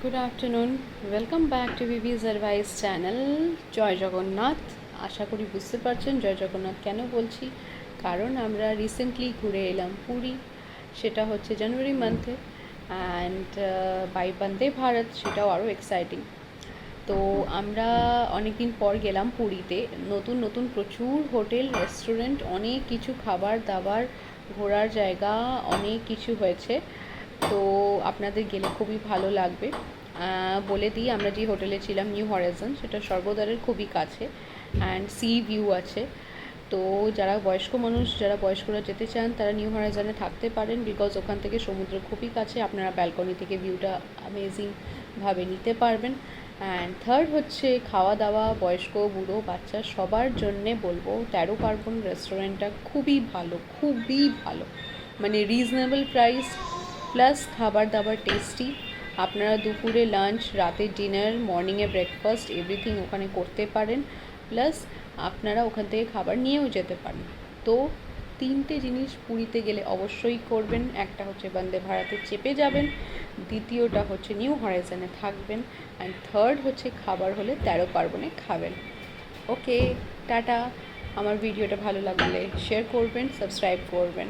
Good afternoon, welcome back to ভিভিজ advice channel. জয় জগন্নাথ। আশা করি বুঝতে পারছেন জয় জগন্নাথ কেন বলছি, কারণ আমরা রিসেন্টলি ঘুরে এলাম পুরী। সেটা হচ্ছে জানুয়ারি মান্থে, অ্যান্ড বাই বন্দে ভারত, সেটাও আরও এক্সাইটিং। তো আমরা অনেক দিন পর গেলাম পুরীতে। নতুন নতুন প্রচুর হোটেল, রেস্টুরেন্ট, অনেক কিছু খাবার দাবার, ঘোরার জায়গা, অনেক কিছু হয়েছে। তো আপনাদের গেলে খুবই ভালো লাগবে। বলে দিই, আমরা যে হোটেলে ছিলাম নিউ হরাইজন, সেটা স্বর্গদ্বারের খুবই কাছে, অ্যান্ড সি ভিউ আছে। তো যারা বয়স্করা যেতে চান তারা নিউ হরাইজনে থাকতে পারেন, বিকজ ওখান থেকে সমুদ্র খুবই কাছে, আপনারা ব্যালকনি থেকে ভিউটা অ্যামেজিংভাবে নিতে পারবেন। অ্যান্ড থার্ড হচ্ছে খাওয়া দাওয়া, বয়স্ক বুড়ো বাচ্চা সবার জন্যে বলবো 13 পার্বণ রেস্টুরেন্টটা খুবই ভালো, খুবই ভালো, মানে রিজনেবল প্রাইস, প্লাস খাবার দাবার টেস্টি। আপনারা দুপুরে লাঞ্চ, রাতে ডিনার, মর্নিংয়ে ব্রেকফাস্ট, এভরিথিং ওখানে করতে পারেন। প্লাস আপনারা ওখান থেকে খাবার নিয়েও যেতে পারেন। তো তিনটে জিনিস পুরীতে গেলে অবশ্যই করবেন। একটা হচ্ছে বন্দে ভারতে চেপে যাবেন, দ্বিতীয়টা হচ্ছে নিউ হরাইজনে থাকবেন, অ্যান্ড থার্ড হচ্ছে খাবার হলে 13 পার্বণে খাবেন। ওকে, টাটা। আমার ভিডিওটা ভালো লাগলে শেয়ার করবেন, সাবস্ক্রাইব করবেন।